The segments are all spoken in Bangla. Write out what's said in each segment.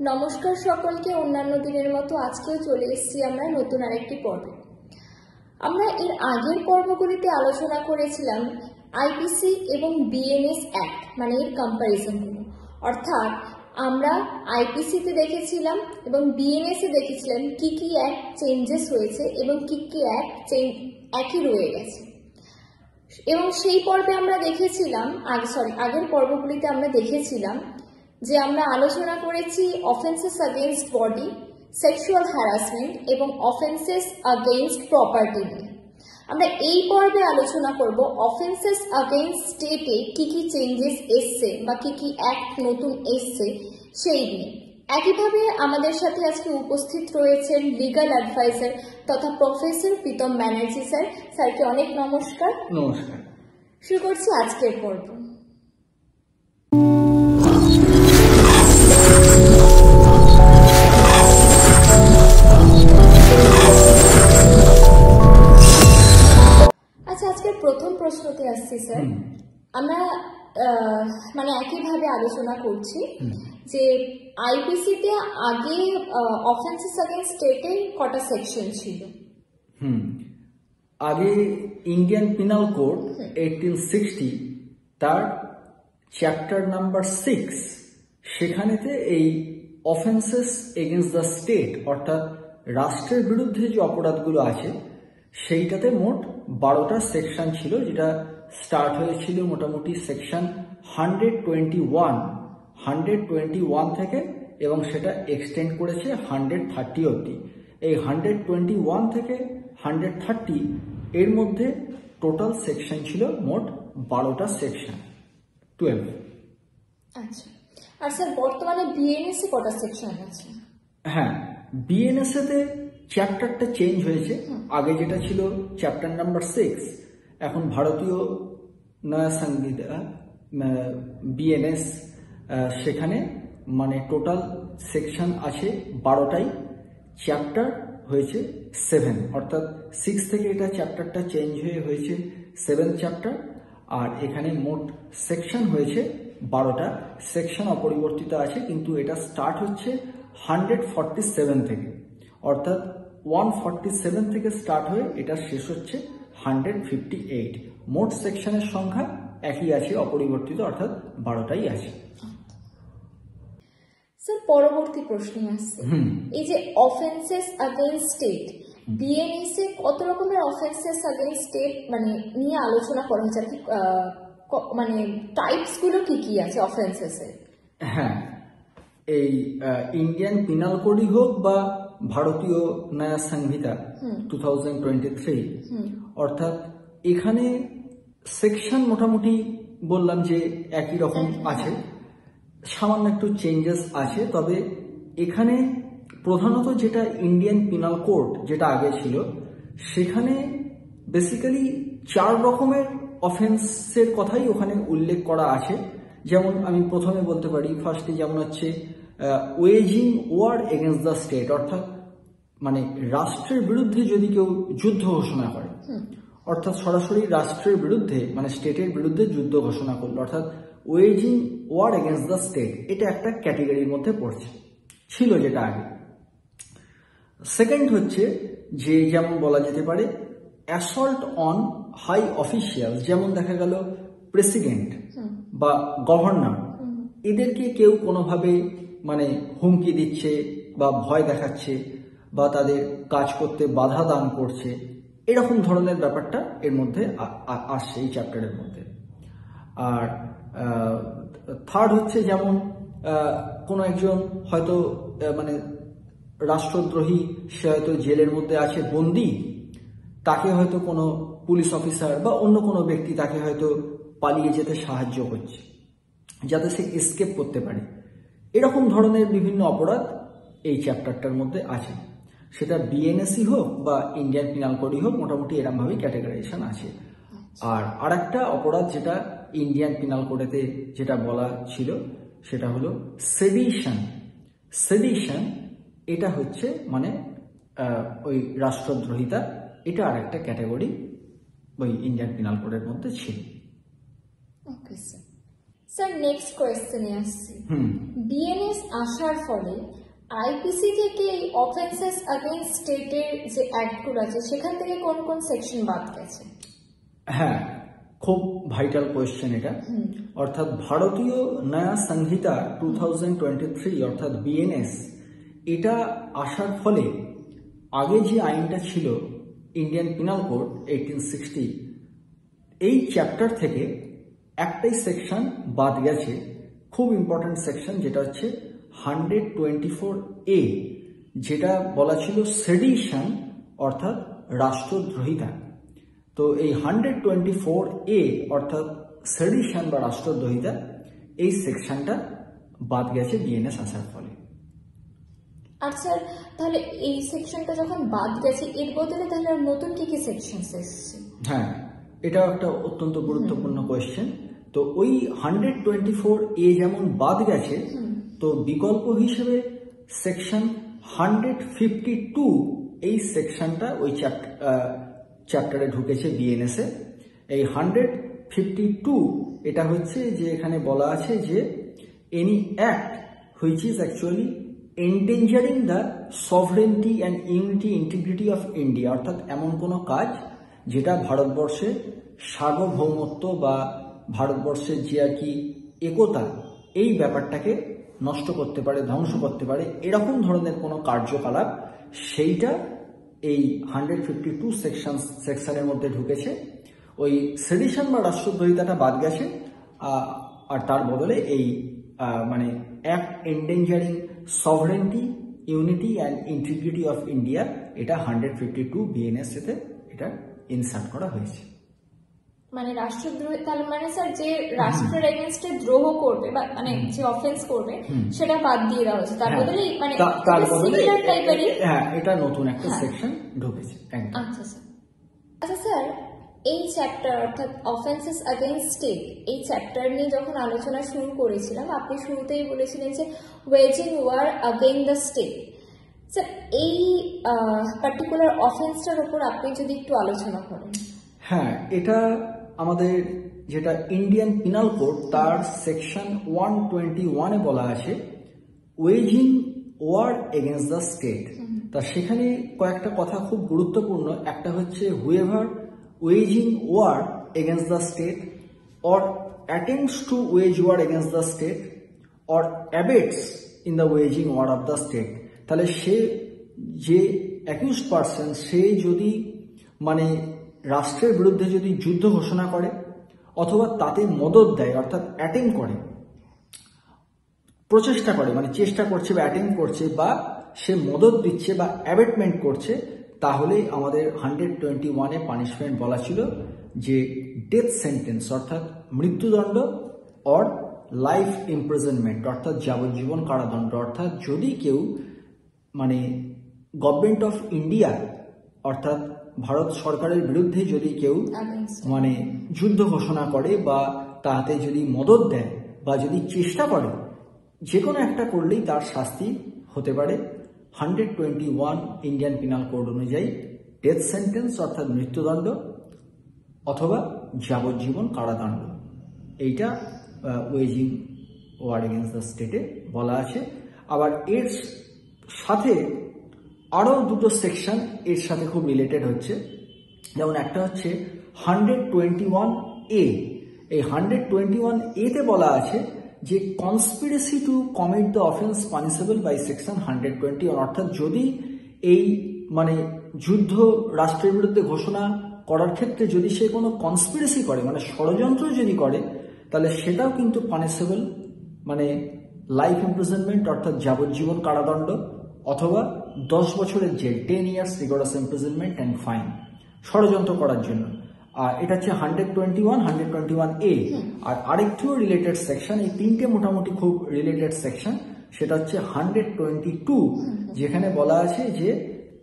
নমস্কার সকলকে। অন্যান্য দিনের মতো আজকেও চলে এসেছি আমরা নতুন আরেকটি পর্বে। আমরা এর আগের পর্বগুলিতে আলোচনা করেছিলাম আইপিসি এবং বিএনএস অ্যাক্ট, মানে এর কম্প্যারিজনগুলো। অর্থাৎ আমরা আইপিসিতে দেখেছিলাম এবং বিএনএসে দেখেছিলাম কি কি অ্যাক্ট চেঞ্জেস হয়েছে এবং কি কি অ্যাক্ট একই রয়ে গেছে। এবং সেই পর্বে আমরা দেখেছিলাম আগের পর্বগুলিতে আমরা দেখেছিলাম যে আমরা আলোচনা করেছি অফেন্সেস আগেইনস্ট বডি, সেক্সুয়াল হ্যারাসমেন্ট এবং অফেন্সেস আগেইনস্ট প্রপার্টি নিয়ে। আমরা এই পর্বে আলোচনা করব অফেন্সেস আগেইনস্ট স্টেটে কি কি চেঞ্জেস এসছে বা কি কি অ্যাক্ট নতুন এসছে সেই নিয়ে। একইভাবে আমাদের সাথে আজকে উপস্থিত রয়েছেন লিগাল অ্যাডভাইজার তথা প্রফেসর প্রীতম ব্যানার্জি স্যার। স্যারকে অনেক নমস্কার। নমস্কার। শুরু করছি আজকের পর্ব। আচ্ছা, আজকের প্রথম প্রশ্নতে আসছি স্যার। আমরা মানে একইভাবে আলোচনা করছি যে আইপিসিতে আগে অফেন্সেস अगेंस्ट স্টেটে কটা সেকশন ছিল? আগে ইন্ডিয়ান পিনাল কোড 1860 তার চ্যাপ্টার নাম্বার 6 সেখানেতে এই অফেন্সেস এগেইনস্ট দ্য স্টেট অর্থাৎ রাষ্ট্রের বিরুদ্ধে যে অপরাধগুলো আছে সেইটাতে মোট 12টা সেকশন ছিল, যেটা স্টার্ট হয়েছিল মোটামুটি সেকশন 121 থেকে এবং সেটা এক্সটেন্ড করেছে 130 অবধি। এই 121 থেকে 130 এর মধ্যে টোটাল সেকশন ছিল মোট 12টা সেকশন, 12। আচ্ছা, আর স্যার বর্তমানে বিএনএস এ কটা সেকশন আছে? হ্যাঁ, বিএনএস তে চ্যাপ্টারটা চেঞ্জ হয়েছে। আগে যেটা ছিল চ্যাপ্টার নাম্বার 6, এখন ভারতীয় নয়া সংবিধান বিএনএস, সেখানে মানে টোটাল সেকশন আছে 12টাই, চ্যাপ্টার হয়েছে 7, অর্থাৎ 6 থেকে এটা চ্যাপ্টারটা চেঞ্জ হয়েছে 7 চ্যাপ্টার। আর এখানে মোট সেকশন হয়েছে 12টা। সেকশন অপরিবর্তিত আছে, কিন্তু এটা স্টার্ট হচ্ছে 147 থেকে, অর্থাৎ 147 থেকে স্টার্ট হয়ে এটা শেষ হচ্ছে 158। মোট সেকশনের সংখ্যা একই আছে, অপরিবর্তিত, অর্থাৎ 12টাই আছে। স্যার পরবর্তী প্রশ্নে আসছে, এই যে অফেন্সেস अगेंस्ट স্টেট, বিএনএস এ কত রকমের অফেন্সেস अगेंस्ट স্টেট মানে নিয়ে আলোচনা করা হয়েছে, মানে টাইপস গুলো কি কি আছে অফেন্সেস এর? হ্যাঁ, এই ইন্ডিয়ান পিনাল কোডই হোক বা ভারতীয় নয়া সংহিতা 2023, অর্থাৎ এখানে সেকশন মোটামুটি বললাম যে একই রকম আছে, সামান্য একটু চেঞ্জেস আছে। তবে এখানে প্রধানত যেটা ইন্ডিয়ান পিনাল কোড যেটা আগে ছিল, সেখানে বেসিক্যালি 4 রকমের অফেন্সের কথাই ওখানে উল্লেখ করা আছে। যেমন আমি প্রথমে বলতে পারি, ফার্স্টে যেমন হচ্ছে waging war against the state, অর্থাৎ মানে রাষ্ট্রের বিরুদ্ধে যদি কেউ যুদ্ধ ঘোষণা করে, অর্থাৎ সরাসরি রাষ্ট্রের বিরুদ্ধে মানে স্টেটের বিরুদ্ধে যুদ্ধ ঘোষণা করলো, অর্থাৎ waging war against the state, এটা একটা ক্যাটেগরির মধ্যে পড়ছে, ছিল যেটা আগে। সেকেন্ড হচ্ছে যে যেমন বলা যেতে পারে অ্যাসল্ট অন হাই অফিসিয়াল, যেমন দেখা গেল প্রেসিডেন্ট বা গভর্নর, এদেরকে কেউ কোনোভাবে মানে হুমকি দিচ্ছে বা ভয় দেখাচ্ছে বা তাদের কাজ করতে বাধা দান করছে, এরকম ধরনের ব্যাপারটা এর মধ্যে আসছে এই চ্যাপ্টারের মধ্যে। আর থার্ড হচ্ছে যেমন কোনো একজন হয়তো মানে রাষ্ট্রদ্রোহী, সে হয়তো জেলের মধ্যে আছে বন্দি, তাকে হয়তো কোনো পুলিশ অফিসার বা অন্য কোনো ব্যক্তি তাকে হয়তো পালিয়ে যেতে সাহায্য করছে যাতে সে এসকেপ করতে পারে। এরকম ধরনের বিভিন্ন অপরাধ এই চ্যাপ্টারটার মধ্যে আছে, সেটা বিএনএসই হোক বা ইন্ডিয়ান পিনাল কোডই হোক, মোটামুটি এরকমভাবেই ক্যাটেগরাইজেশন আছে। আর আরেকটা অপরাধ যেটা ইন্ডিয়ান পিনাল কোডেতে যেটা বলা ছিল সেটা হলো সেডিশন। সেডিশন এটা হচ্ছে মানে ওই রাষ্ট্রদ্রোহিতা, এটা আরেকটা ক্যাটাগরি ওই ইন্ডিয়ান পিনাল কোডের মধ্যে ছিল। Okay sir. স্যার নেক্সট কোয়েশ্চেনে আসছি। বিএনএস আসার ফলে আইপিসি থেকে এই অফেন্সেস अगेंस्ट স্টেটের যে অ্যাক্টগুলো আছে সেখান থেকে কোন কোন সেকশন বাদ গেছে? হ্যাঁ, খুব ভাইটাল কোয়েশ্চেন এটা। অর্থাৎ ভারতীয় নয়া সংহিতা 2023 অর্থাৎ বিএনএস, এটা আসার ফলে আগে যে আইনটা ছিল ইন্ডিয়ান পিনাল কোড 1860, এই চ্যাপ্টার থেকে একটাই সেকশন বাদ গেছে, খুব ইম্পর্টেন্ট সেকশন, যেটা হচ্ছে 124A, যেটা বলা ছিল সেডিশন অর্থাৎ রাষ্ট্রদ্রোহিতা। তো এই 124A অর্থাৎ সেডিশন বা রাষ্ট্রদ্রোহিতা, এই সেকশনটা বাদ গেছে বিএনএস আসার ফলে। আর স্যার তাহলে এই সেকশনটা যখন বাদ গেছে এর বদলে তাহলে আর নতুন কি কি সেকশন এসেছে? হ্যাঁ, এটাও একটা অত্যন্ত গুরুত্বপূর্ণ কোয়েশ্চেন। তো ওই 124A যেমন বাদ গেছে, তো বিকল্প হিসেবে সেকশন 152 এই সেকশনটা ওই চ্যাপ্টারে ঢুকেছে বিএনএস এ। এই 152 এটা হচ্ছে যে এখানে বলা আছে যে any act which is actually এন্ডেঞ্জারিং the sovereignty and unity integrity of India, অর্থাৎ এমন কোনো কাজ যেটা ভারতবর্ষের সার্বভৌমত্ব বা ভারতবর্ষের যে আর কি একতা, এই ব্যাপারটাকে নষ্ট করতে পারে, ধ্বংস করতে পারে, এরকম ধরনের কোনো কার্যকলাপ, সেইটা এই 152 সেকশনের মধ্যে ঢুকেছে। ওই সেডিশন বা রাষ্ট্রদ্রোহিতাটা বাদ গেছে, আর তার বদলে এই মানে act এন্ডেঞ্জারিং sovereignty unity and integrity of India, এটা 152 বিএনএস এতে এটা ইনসার্ট করা হয়েছে। মানে রাষ্ট্রদ্রোহ, তাহলে মানে স্যার যে রাষ্ট্রের এগেইনস্টে দ্রোহ করবে বা মানে যে অফেন্স করবে সেটা বাদ দিয়ে দেওয়া হয়েছে, তার বদলে মানে তার বদলে সিমিলার টাইপেরই, হ্যাঁ, এটা নতুন একটা সেকশন ঢুকেছে। আচ্ছা স্যার। আচ্ছা স্যার, এই চ্যাপ্টার অর্থাৎ অফেন্সেস अगेंस्ट স্টেট, এই চ্যাপ্টার নিয়ে যখন আলোচনা শুরু করেছিলাম আপনি শুরুতেই বলেছিলেন যে waging war against the state. Sir এই পার্টিকুলার অফেন্সটার উপর আপনি যদি একটু আলোচনা করেন। হ্যাঁ, এটা আমাদের যেটা ইন্ডিয়ান পিনাল কোড তার সেকশন 121 এ বলা আছে waging war against the state. তা সেখানে কয়েকটা কথা খুব গুরুত্বপূর্ণ। একটা হচ্ছে whoever waging war against the state or attempts to wage war against the state or abets in the waging war of the state. তাহলে সে যে অ্যাকিউজড পারসন, সে যদি মানে রাষ্ট্রের বিরুদ্ধে যদি যুদ্ধ ঘোষণা করে অথবা তাতে মদদ দেয়, অর্থাৎ অ্যাটেম্প করে, প্রচেষ্টা করে, মানে চেষ্টা করছে বা অ্যাটেম্প করছে, বা সে মদদ দিচ্ছে বা অ্যাবেটমেন্ট করছে, তাহলে আমাদের 121 এ পানিশমেন্ট বলা ছিল যে ডেথ সেন্টেন্স অর্থাৎ মৃত্যুদণ্ড অর লাইফ ইমপ্রিজনমেন্ট অর্থাৎ যাবজ্জীবন কারাদণ্ড। অর্থাৎ যদি কেউ মানে গভর্নমেন্ট অফ ইন্ডিয়া অর্থাৎ ভারত সরকারের বিরুদ্ধে যদি কেউ মানে যুদ্ধ ঘোষণা করে বা তাতে যদি মদদ দেয় বা যদি চেষ্টা করে, যে কোনো একটা করলেই তার শাস্তি হতে পারে 121 ইন্ডিয়ান পিনাল কোড অনুযায়ী ডেথ সেন্টেন্স অর্থাৎ মৃত্যুদণ্ড অথবা যাবজ্জীবন কারাদণ্ড। এইটা ওয়েজিং ওয়ার এগেনস্ট দ্য স্টেটে বলা আছে। আবার এর সাথে আরও দুটো সেকশন এর সাথে খুব রিলেটেড হচ্ছে। যেমন একটা হচ্ছে 121A। এই 121A তে বলা আছে যে conspiracy to commit the offence punishable by section 121, অর্থাৎ যদি এই মানে যুদ্ধ রাষ্ট্রের বিরুদ্ধে ঘোষণা করার ক্ষেত্রে যদি সে কোনো কনস্পিরেসি করে, মানে ষড়যন্ত্র যদি করে, তাহলে সেটাও কিন্তু পানিশেবল, মানে লাইফ ইমপ্রিজনমেন্ট অর্থাৎ যাবজ্জীবন কারাদণ্ড অথবা 10 বছরের জেল, 10 years rigorous imprisonment and fine, ষড়যন্ত্র করার জন্য। আর এটা হচ্ছে 121A। আর আরেকটিও রিলেটেড সেকশন, এই তিনটে মোটামুটি খুব রিলেটেড সেকশন, সেটা হচ্ছে 122, যেখানে বলা আছে যে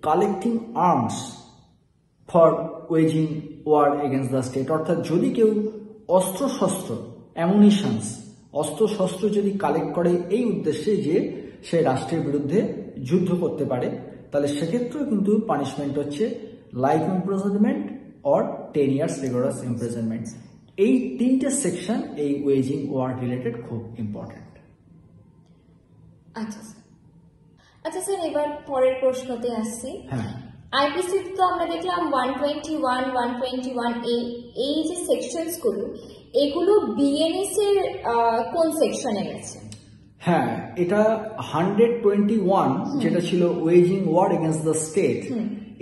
collecting arms for waging war against the state, অর্থাৎ যদি কেউ অস্ত্রশস্ত্র অ্যামুনিশনস অস্ত্রশস্ত্র যদি কালেক্ট করে এই উদ্দেশ্যে যে সে রাষ্ট্রের বিরুদ্ধে যুদ্ধ করতে পারে, তাহলে সেক্ষেত্রেও কিন্তু পানিশমেন্ট হচ্ছে life imprisonment or 10 years rigorous imprisonment. এই তিনটে সেকশন এই ওয়েজিং ওয়ার রিলেটেড খুব ইম্পর্টেন্ট। আচ্ছা স্যার, আচ্ছা স্যার, এবার পরের প্রশ্নতে আসছি। হ্যাঁ, আইপিসি তো আমরা দেখলাম 121, 121 এই যে সেকশনস গুলো, এগুলো বিএনএস এর কোন সেকশনে গেছে? হ্যাঁ, এটা 121 যেটা ছিল waging war against the state,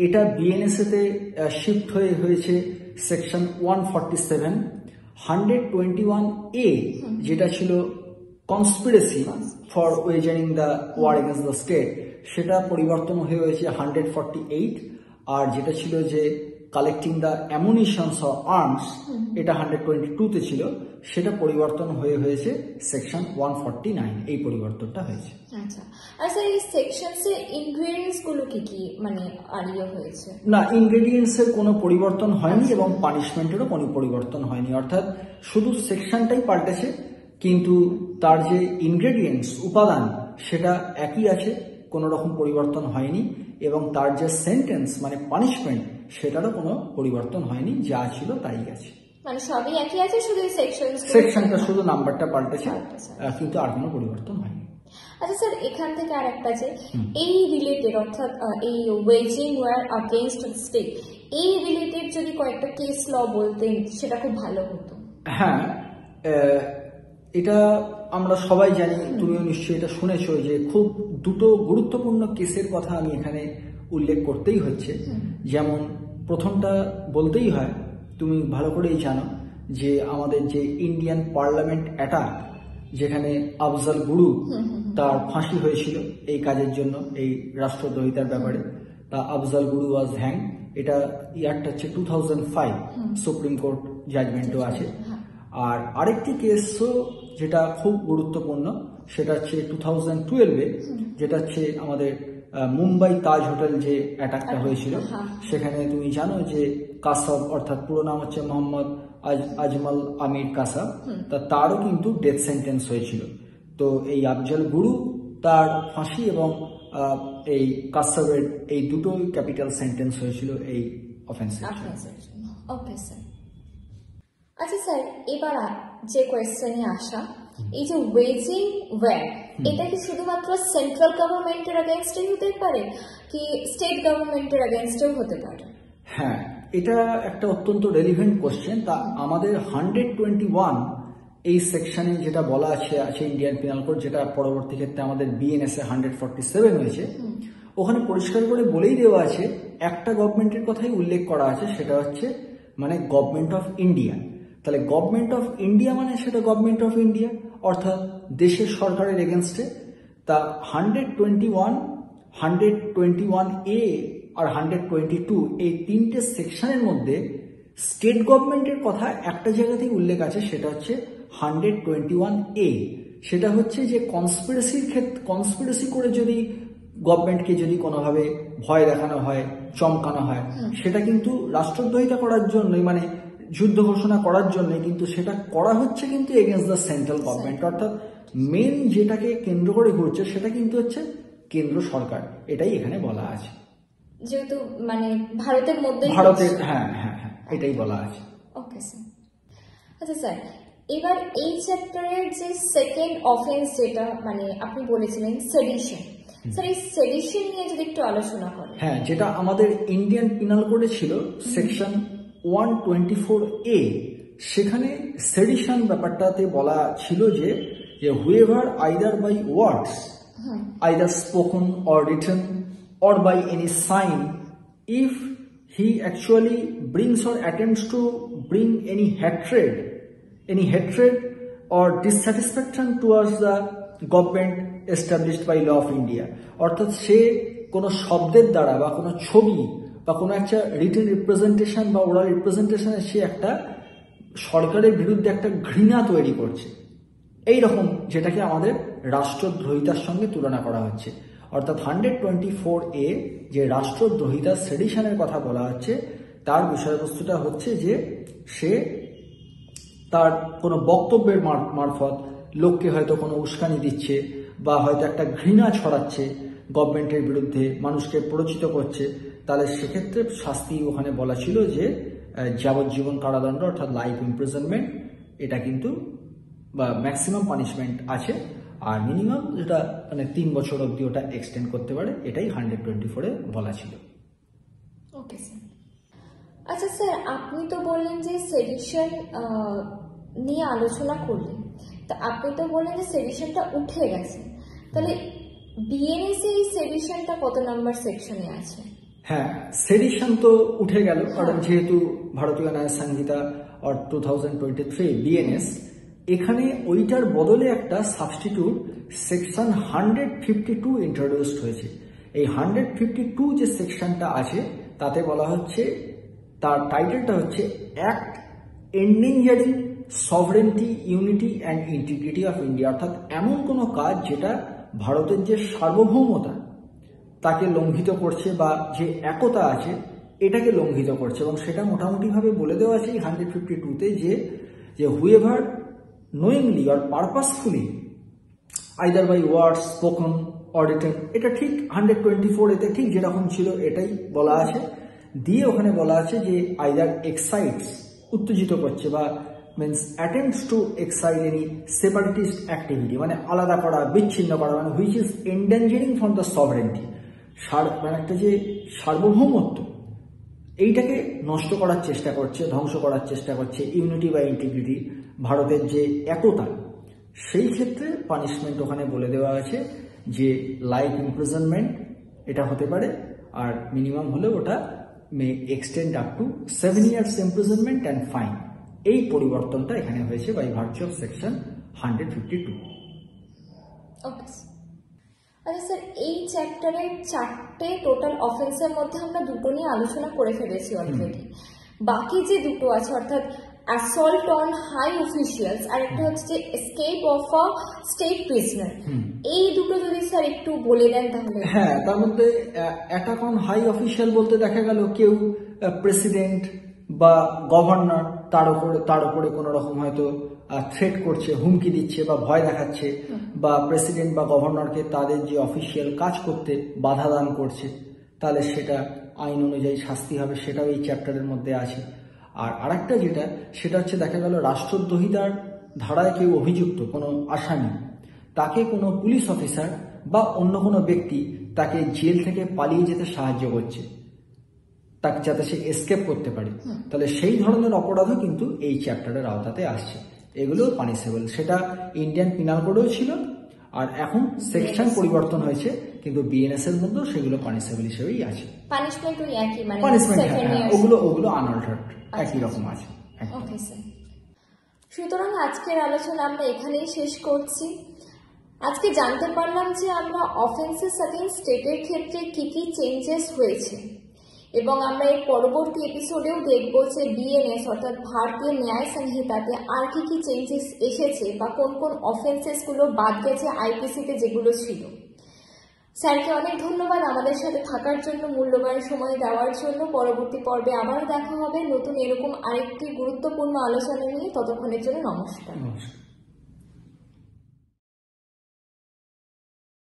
এটা বিএনএসএ তে শিফট হয়েছে সেকশন 147। 121A যেটা ছিল conspiracy for waging the war against the state, সেটা পরিবর্তন হয়েছে 148। আর যেটা ছিল যে collecting the ammunitions or arms, এটা 122 তে ছিল, সেটা পরিবর্তন হয়েছে সেকশন 149। এই পরিবর্তনটা হয়েছে। আচ্ছা, আর স্যার এই সেকশনস এর ইনগ্রেডিয়েন্টস গুলো কি মানে আরিয়া হয়েছে? না, ইনগ্রেডিয়েন্টস এর কোনো পরিবর্তন হয়নি এবং পানিশমেন্টেরও কোনো পরিবর্তন হয়নি, অর্থাৎ শুধু সেকশনটাই পাল্টেছে, কিন্তু তার যে ইনগ্রেডিয়েন্টস উপাদান সেটা একই আছে, কোনো রকম পরিবর্তন হয়নি, এবং তার যে সেন্টেন্স মানে পানিশমেন্ট সেটারও কোনো পরিবর্তন হয়নি, যা ছিল তাই আছে। মানে সবই একই আছে, শুধু সেকশনটা শুধু নাম্বারটা পাল্টেছে, কিন্তু আর কোনো পরিবর্তন হয়নি। আচ্ছা স্যার, এখান থেকে আর একটা যে এই রিলেটেড, অর্থাৎ এই ওয়েজিং ওয়ার অগেইনস্ট স্টেট, এই রিলেটেড যদি কয়েকটা কেস ল বলতেন সেটা খুব ভালো হতো। হ্যাঁ, এটা আমরা সবাই জানি, তুমিও নিশ্চয়ই এটা শুনেছো, যে খুব দুটো গুরুত্বপূর্ণ কেসের কথা আমি এখানে উল্লেখ করতেই হচ্ছে। যেমন প্রথমটা বলতেই হয়, তুমি ভালো করেই জানো যে আমাদের যে ইন্ডিয়ান পার্লামেন্ট অ্যাটাক, যেখানে আফজাল গুরু তার ফাঁসি হয়েছিল এই কাজের জন্য, এই রাষ্ট্রদ্রোহিতার ব্যাপারে, তা আফজাল গুরু ওয়াজ হ্যাং। এটা ইয়ারটা হচ্ছে 2005, সুপ্রিম কোর্ট জাজমেন্টও আছে। আর আরেকটি কেসও যেটা খুব গুরুত্বপূর্ণ, সেটা হচ্ছে 2012-এ, যেটা হচ্ছে আমাদের মুম্বাই তাজ হোটেল যে অ্যাটাকটা হয়েছিল, সেখানে তুমি জানো যে কাসাব, অর্থাৎ পুরো নাম হচ্ছে মোহাম্মদ আজমল আমির কাসাব, তারও কিন্তু ডেথ সেন্টেন্স হয়েছিল। তো এই আফজাল গুরু তার ফাঁসি এবং এই কাসাবের এই দুটোই ক্যাপিটাল সেন্টেন্স হয়েছিল এই অফেন্সের। Okay sir. আচ্ছা স্যার, এবার যে কোয়েশ্চেনে আসা, এই যে ওয়েজিং ওয়ার, এটা কি শুধুমাত্র সেন্ট্রাল গভর্নমেন্টের এগেইনস্টেই হতে পারে, কি স্টেট গভর্নমেন্টের এগেইনস্টেও হতে পারে? হ্যাঁ, এটা একটা অত্যন্ত রেলিভেন্ট কোশ্চেন। তা আমাদের 121 এই সেকশনে যেটা বলা আছে ইন্ডিয়ান পিনাল কোড, যেটা পরবর্তী ক্ষেত্রে আমাদের বিএনএস এ 147 হয়েছে, ওখানে পরিষ্কার করে বলেই দেওয়া আছে, একটা গভর্নমেন্টের কথাই উল্লেখ করা আছে, সেটা হচ্ছে মানে গভর্নমেন্ট অফ ইন্ডিয়া। তাহলে গভর্নমেন্ট অফ ইন্ডিয়া মানে সেটা গভর্নমেন্ট অফ ইন্ডিয়া, অর্থাৎ দেশের সরকারের এগেনস্টে। তা 121A আর 122 এই তিনটে সেকশনের মধ্যে স্টেট গভর্নমেন্টের কথা একটা জায়গাতেই উল্লেখ আছে, সেটা হচ্ছে 121A। সেটা হচ্ছে যে কনস্পিরেসি করে যদি গভর্নমেন্টকে যদি কোনোভাবে ভয় দেখানো হয়, চমকানো হয়, সেটা কিন্তু রাষ্ট্রদ্রোহিতা করার জন্যই, মানে যুদ্ধ ঘোষণা করার জন্য, কিন্তু সেটা করা হচ্ছে কিন্তু এগেনস্ট দ্য সেন্ট্রাল গভর্নমেন্ট, অর্থাৎ মেন যেটাকে কেন্দ্র করে ঘুরছে সেটা কিন্তু হচ্ছে কেন্দ্র সরকার, এটাই এখানে বলা আছে। যেহেতু মানে ভারতের মধ্যে, হ্যাঁ, এটাই বলা আছে। Okay sir. আচ্ছা স্যার, এবার এই চ্যাপ্টারের যে সেকেন্ড অফেন্স, যেটা মানে আপনি বলেছিলেন সেডিশন, স্যার এই সেডিশন নিয়ে যদি একটু আলোচনা করেন। হ্যাঁ, যেটা আমাদের ইন্ডিয়ান পিনাল কোডে ছিল সেকশন 124A, সেখানে সেডিশন ব্যাপারটাতে বলা ছিল যে whoever either by words, either spoken or written or by any sign, if he actually brings or attempts to bring any hatred or dissatisfaction towards the government established by law of India, অর্থাৎ সে কোনো শব্দের দ্বারা বা কোনো ছবি বা কোনো একটা রিটেন রিপ্রেজেন্টেশন বা ওরাল রিপ্রেজেন্টেশনে সে একটা সরকারের বিরুদ্ধে একটা ঘৃণা তৈরি করছে, এই রকম, যেটাকে আমাদের রাষ্ট্রদ্রোহিতার সঙ্গে তুলনা করা হচ্ছে। অর্থাৎ 124A যে রাষ্ট্রদ্রোহিতা সেডিশনের কথা বলা হচ্ছে, তার বিষয়বস্তুটা হচ্ছে যে সে তার কোনো বক্তব্যের মারফত লোককে হয়তো কোনো উস্কানি দিচ্ছে, বা হয়তো একটা ঘৃণা ছড়াচ্ছে গভর্নমেন্টের বিরুদ্ধে, মানুষকে প্ররোচিত করছে, তাহলে সেক্ষেত্রে শাস্তি ওখানে বলা ছিল যে যাবজ্জীবন কারাদণ্ড অর্থাৎ লাইফ ইমপ্রিজনমেন্ট, এটা কিন্তু বা ম্যাক্সিমাম পানিশমেন্ট আছে, আর মিনিমাম যেটা মানে 3 বছর অবধি ওটা এক্সটেন্ড করতে পারে, এটাই 124-এ বলা ছিল। Okay sir. আচ্ছা স্যার, আপনি তো বললেন যে সেডিশন নিয়ে আলোচনা করলেন, তা আপনি তো বললেন যে সেডিশনটা উঠে গেছে, তাহলে বিএনএস এই সেডিশনটা কত নাম্বার সেকশনে আছে? হ্যাঁ, সেডিশন তো উঠে গেল, কারণ যেহেতু ভারতীয় ন্যায় সংহিতা 2023 বিএনএস, এখানে ওইটার বদলে একটা সাবস্টিটিউট সেকশন 152 ইন্ট্রোডিউসড হয়েছে। এই 152 যে সেকশনটা আছে তাতে বলা হচ্ছে, তার টাইটেলটা হচ্ছে act এন্ডেঞ্জারিং sovereignty, unity and integrity of India, অর্থাৎ এমন কোনো কাজ যেটা ভারতের যে সার্বভৌমতা তাকে লঙ্ঘিত করছে বা যে একতা আছে এটাকে লঙ্ঘিত করছে, এবং সেটা মোটামুটিভাবে বলে দেওয়া আছে এই 152-তে যে whoever knowingly or purposefully either by words spoken or written, এটা ঠিক 124 এতে ঠিক যেরকম ছিল এটাই বলা আছে, দিয়ে ওখানে বলা আছে যে either excites, উত্তেজিত করছে, বা means attempts to excite any separatist activity, মানে আলাদা করা, বিচ্ছিন্ন করা, মানে which is endangering from the sovereignty, মানে একটা যে সার্বভৌমত্ব এইটাকে নষ্ট করার চেষ্টা করছে, ধ্বংস করার চেষ্টা করছে, ইউনিটি বা ইন্টিগ্রিটি, ভারতের যে একতা, সেই ক্ষেত্রে পানিশমেন্ট ওখানে বলে দেওয়া আছে যে লাইফ ইমপ্রিজনমেন্ট এটা হতে পারে, আর মিনিমাম হলে ওটা মে extend up to 7 years imprisonment and fine. এই পরিবর্তনটা এখানে হয়েছে বাই ভার্চু অফ সেকশন 152। ওকে। আচ্ছা স্যার, এই চ্যাপ্টারের 4টে টোটাল অফেন্সের মধ্যে আমরা দুটো নিয়ে আলোচনা করে ফেলেছি অলরেডি, বাকি যে দুটো আছে অর্থাৎ অ্যাসল্ট অন হাই অফিসিয়ালস আর একটা হচ্ছে যে escape of a state prisoner, এই দুটো যদি স্যার একটু বলে দেন তাহলে। হ্যাঁ, তার মধ্যে অ্যাটাক অন হাই অফিসিয়াল বলতে দেখা গেল কেউ প্রেসিডেন্ট বা গভর্নর তার উপরে কোনো রকম হয়তো থ্রেট করছে, হুমকি দিচ্ছে বা ভয় দেখাচ্ছে, বা প্রেসিডেন্ট বা গভর্নরকে তাদের যে অফিসিয়াল কাজ করতে বাধা দান করছে, তাহলে সেটা আইন অনুযায়ী শাস্তি হবে, সেটাও এই চ্যাপ্টারের মধ্যে আছে। আর আরেকটা সেটা হচ্ছে দেখা গেল রাষ্ট্রদ্রোহিতার ধারায় কেউ অভিযুক্ত, কোনো আসামি, তাকে কোনো পুলিশ অফিসার বা অন্য কোনো ব্যক্তি তাকে জেল থেকে পালিয়ে যেতে সাহায্য করছে, তাকে যাতে সে এসকেপ করতে পারে, তাহলে সেই ধরনের অপরাধও কিন্তু এই চ্যাপ্টারের আওতাতে আসছে। এগুলো পানিশেবল, সেটা ইন্ডিয়ান পিনাল কোডেও ছিল, আর এখন সেকশন পরিবর্তন হয়েছে, কিন্তু বিএনএস এর মধ্যেও সেগুলো পানিশেবল হিসেবেই আছে। পানিশমেন্ট ওই একই, মানে পানিশমেন্ট ওগুলো আনঅল্টার্ড একই রকম আছে। ওকে স্যার, সুতরাং আজকের আলোচনা আমরা এখানেই শেষ করছি। আজকে জানতে পারলাম যে আমরা অফেন্সেস এগেইনস্ট স্টেটের ক্ষেত্রে কি কি চেঞ্জেস হয়েছে, এবং আমরা এর পরবর্তী এপিসোডেও দেখব যে বিএনএস অর্থাৎ ভারতীয় ন্যায় সংহিতাতে আর কি কি চেঞ্জেস এসেছে বা কোন কোন অফেন্সেসগুলো বাদ গেছে আইপিসিতে যেগুলো ছিল। স্যারকে অনেক ধন্যবাদ আমাদের সাথে থাকার জন্য, মূল্যবান সময় দেওয়ার জন্য। পরবর্তী পর্বে আবারও দেখা হবে নতুন এরকম আরেকটি গুরুত্বপূর্ণ আলোচনা নিয়ে। ততক্ষণের জন্য নমস্কার।